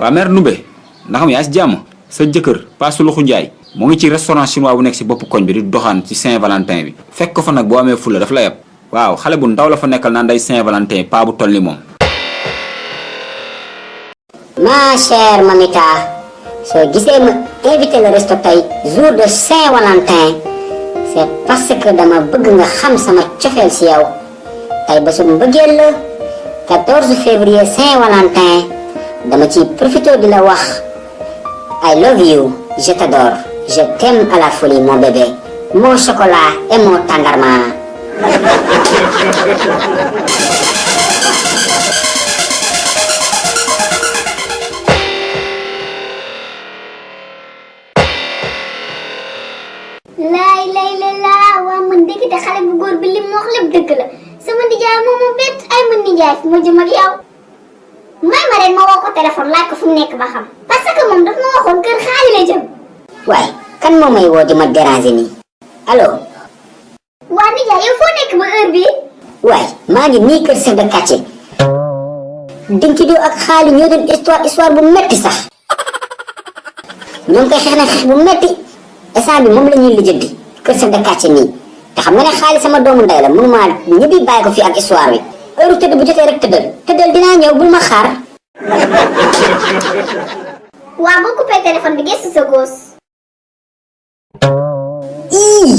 Wa mère Ndoumbe ndax am yaa si jàmm sa jëkkër Pa Souloukhou Ndiaye mo ngi ci restaurant chinois bu nekk ci bopp koñ bi di doxaan ci Saint-Valentin bi fekk ko fa nag boo amee fulla daf la yeb waaw xale bu ndaw la fa nekkal naan day Saint-Valentin pa bu toll ni moom. Ma chère mamita soo gisee ma invité le resto tey jour de Saint-Valentin c'est parce que dama bëgg nga xam sama cofeel si yow tey ba su mbëggeel la 14 février Saint-Valentin dama ci profité di la wax I love you, je t'adore, je t'aime à la folie mon bébé, mon chocolat et mon tendrement. laa waa man dëgg te xale bu góor bi li mu wax lépp dëgg la sama nijaay moom mu bett ay man nijaay fi ma jëm ak yow may ma rek ma woo ko téléphone laaj ko fu mu nekk ba xam parce que moom daf ma waxoon kër xaali la jëm. waaye kan moo may woo di ma déranger nii allo. waa nijaay yow foo nekk ba heure bii. waaye maa ngi nii kër chef de quartier dinki doo ak xaali ñoo doon histoire bu metti sax ñoo ngi koy xeex na xeex bu metti instant bi moom la ñuy lijjanti kër chef de quartier nii te xam nga ne xaali sama doomu ndey la mënuma ñibbi bàyyi ko fii ak histoire bi heure tëdd bu jotee rek tëddal dinaa ñëw bul ma xaar. waa boo coupé téléphone bi gëstu sa góos. ii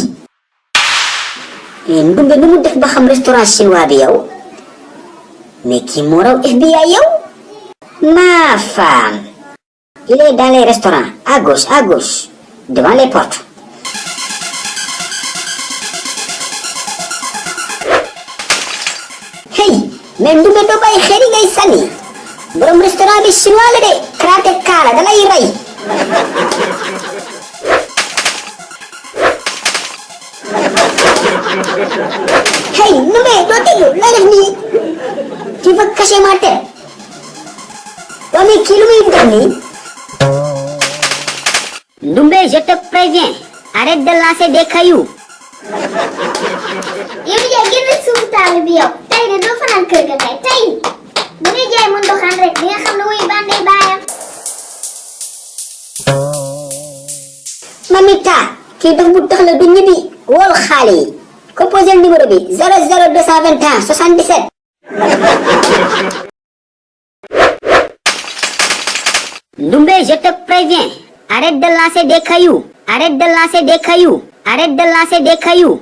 Ndoumbe nu mu def ba xam restaurant chinois bi yow mais kii moo raw FBI yow. Ma femme il est dans les restaurants à gauche devant les portes. hey mais Ndoumbe doo bàyyi xel yi ngay sànni borom restaurant bi chinois la de karaté kaala da lay rey. hey Ndoumbe doo déglu lay def nii tu veux cacher ma tête waa mais kii lu muy def nii. Ndoumbe je te préviens arrête de lancer des cailloux. yow nijaay génn suufu table bi yow tey de doo fanaan kër ga tey bu dee jaay mën doxaan rek di nga xam ne wuy bandee baayam. mamita kii dox bu dox la du ñibbi wool xaale yi composé numéro bi 00221 77. Ndoumbe je te préviens arrête de lancer des cailloux.